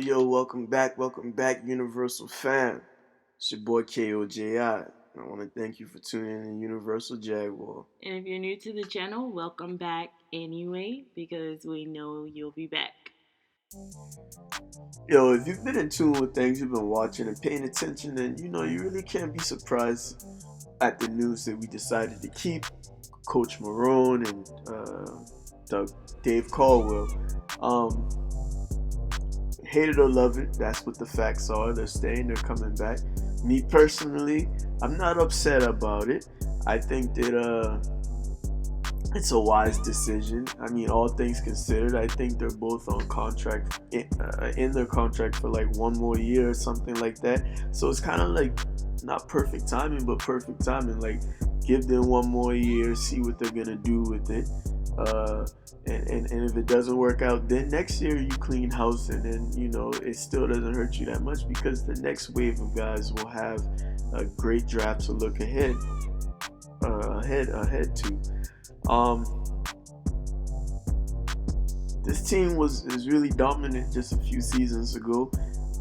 Yo, welcome back, Universal fam. It's your boy KOJI. I want to thank you for tuning in to Universal Jaguar. And if you're new to the channel, welcome back anyway, because we know you'll be back. Yo, if you've been in tune with things you've been watching and paying attention, then you really can't be surprised at the news that we decided to keep Coach Marrone and Dave Caldwell. Um, Hate it or love it, that's what the facts are. They're staying, they're coming back. Me personally, I'm not upset about it. I think that it's a wise decision. I mean, all things considered, I think they're both on contract in their contract for like one more year or something like that. So it's kind of like not perfect timing, but perfect timing. Like, give them one more year, see what they're gonna do with it. And if it doesn't work out, then next year you clean house, and then it still doesn't hurt you that much because the next wave of guys will have a great draft to look ahead to. This team is really dominant just a few seasons ago.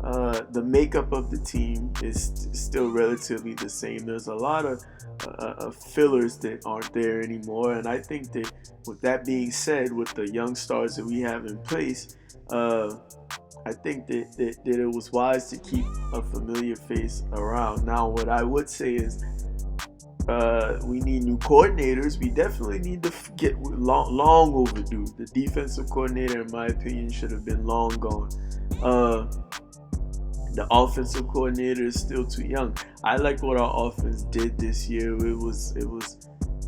The makeup of the team is still relatively the same. There's a lot of fillers that aren't there anymore, and I think that with that being said, with the young stars that we have in place, I think that it was wise to keep a familiar face around. Now, what I would say is we need new coordinators. We definitely need to get long overdue. The defensive coordinator, in my opinion, should have been long gone. The offensive coordinator is still too young. I like what our offense did this year. It was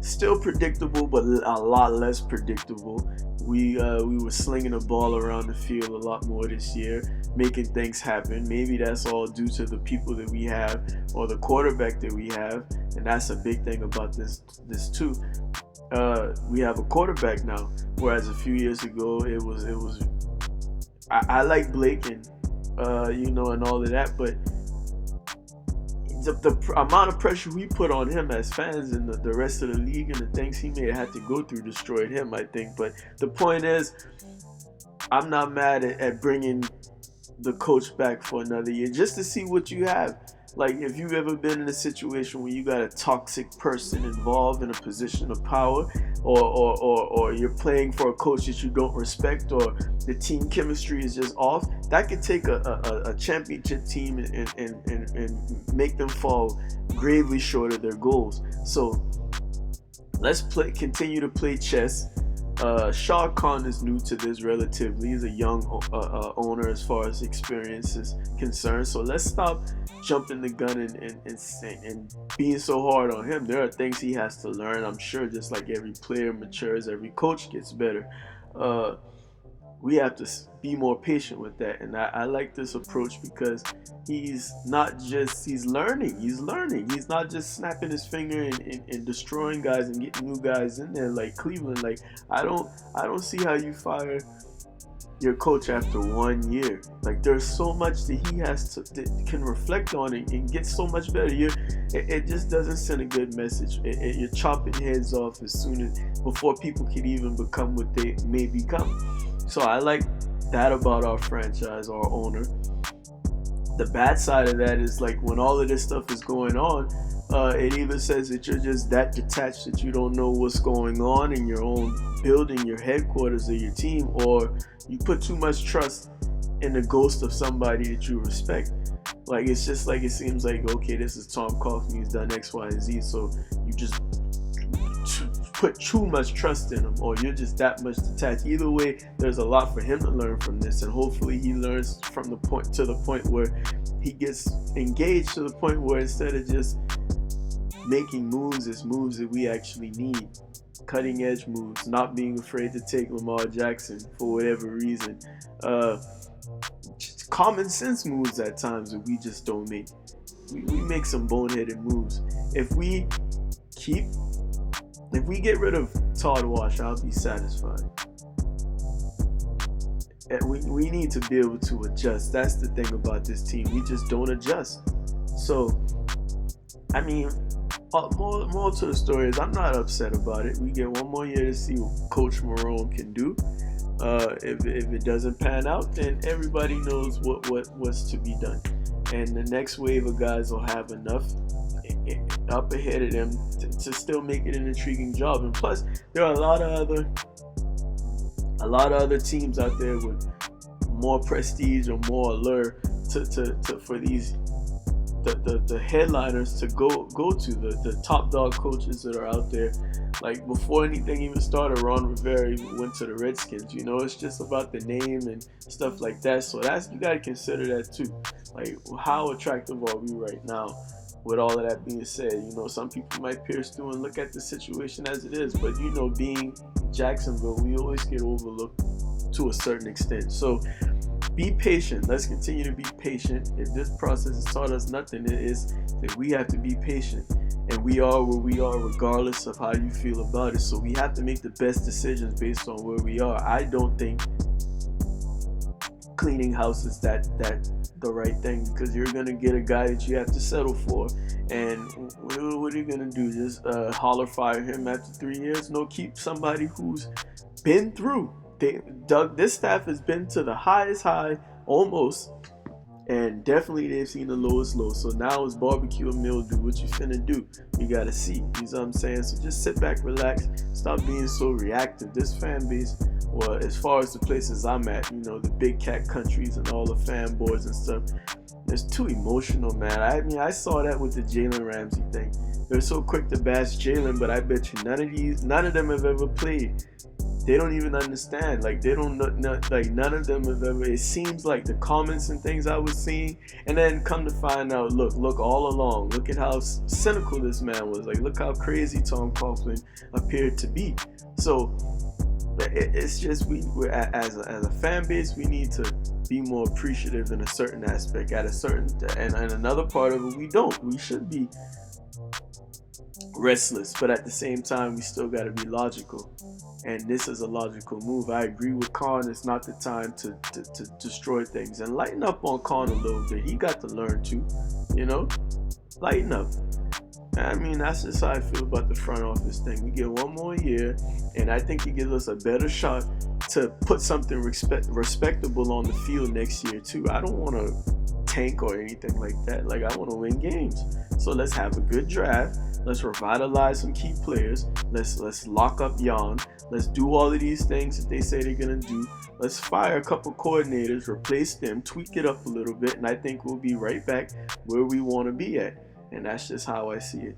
still predictable, but a lot less predictable. We were slinging the ball around the field a lot more this year, making things happen. Maybe that's all due to the people that we have or the quarterback that we have, and that's a big thing about this too. We have a quarterback now, whereas a few years ago it was. I like Blake and all of that, but the amount of pressure we put on him as fans and the rest of the league and the things he may have had to go through destroyed him, I think. But the point is, I'm not mad at bringing the coach back for another year just to see what you have. Like, if you've ever been in a situation where you got a toxic person involved in a position of power, or you're playing for a coach that you don't respect, or the team chemistry is just off, that could take a championship team and make them fall gravely short of their goals. So let's continue to play chess. Shah Khan is new to this relatively. He's a young owner as far as experience is concerned. So let's stop jumping the gun and being so hard on him. There are things he has to learn, I'm sure, just like every player matures, every coach gets better. We have to be more patient with that, and I like this approach because he's learning. He's not just snapping his finger and destroying guys and getting new guys in there like Cleveland. Like, I don't see how you fire your coach after 1 year. Like, there's so much that he that can reflect on and get so much better. It just doesn't send a good message. You're chopping heads off before people can even become what they may become. So I like that about our franchise, our owner. The bad side of that is, like, when all of this stuff is going on, it either says that you're just that detached that you don't know what's going on in your own building, your headquarters of your team, or you put too much trust in the ghost of somebody that you respect. Like, it's just like, it seems like, okay, this is Tom Coughlin, he's done X, Y, and Z, so you just put too much trust in him, or you're just that much detached. Either way, there's a lot for him to learn from this, and hopefully he learns from the point where he gets engaged, to the point where instead of just making moves, it's moves that we actually need. Cutting edge moves, not being afraid to take Lamar Jackson for whatever reason. Just common sense moves at times that we just don't make. We make some boneheaded moves. If we get rid of Todd Wash, I'll be satisfied. We need to be able to adjust. That's the thing about this team. We just don't adjust. So, I mean, more to the story is, I'm not upset about it. We get one more year to see what Coach Marrone can do. If it doesn't pan out, then everybody knows what's to be done, and the next wave of guys will have enough up ahead of them to still make it an intriguing job. And plus, there are a lot of other teams out there with more prestige or more allure to for these the headliners to go to the top dog coaches that are out there. Like before anything even started, Ron Rivera went to the Redskins. You know, it's just about the name and stuff like that. So you got to consider that too. Like, how attractive are we right now? With all of that being said, you know, some people might pierce through and look at the situation as it is, but you know, being Jacksonville, we always get overlooked to a certain extent. So be patient. Let's continue to be patient. If this process has taught us nothing, it is that we have to be patient. And we are where we are regardless of how you feel about it. So we have to make the best decisions based on where we are. I don't think cleaning house is that the right thing, because you're going to get a guy that you have to settle for. And what are you going to do? Just holler fire him after 3 years? No, keep somebody who's been through. This staff has been to the highest high almost, and definitely they've seen the lowest low. So now it's barbecue and mildew. What you finna do? You gotta see. You know what I'm saying? So just sit back, relax, stop being so reactive. This fan base, well, as far as the places I'm at, you know, the big cat countries and all the fanboys and stuff, it's too emotional, man. I mean, I saw that with the Jalen Ramsey thing. They're so quick to bash Jalen, but I bet you none of them have ever played. They don't even understand. Like, they don't know, like, none of them have ever. It seems like the comments and things I was seeing, and then come to find out, look all along, look at how cynical this man was. Like, look how crazy Tom Coughlin appeared to be. So it's just we're as a fan base, we need to be more appreciative in a certain aspect at a certain, and another part of it, we don't. We should be restless, but at the same time, we still got to be logical. And this is a logical move. I agree with Khan. It's not the time to destroy things. And lighten up on Khan a little bit. He got to learn too, you know? Lighten up. I mean, that's just how I feel about the front office thing. We get one more year, and I think it gives us a better shot to put something respectable on the field next year too. I don't want to tank or anything like that. Like, I want to win games. So let's have a good draft. Let's revitalize some key players. Let's lock up Jan. Let's do all of these things that they say they're gonna do. Let's fire a couple coordinators, replace them, tweak it up a little bit, and I think we'll be right back where we want to be at. And that's just how I see it.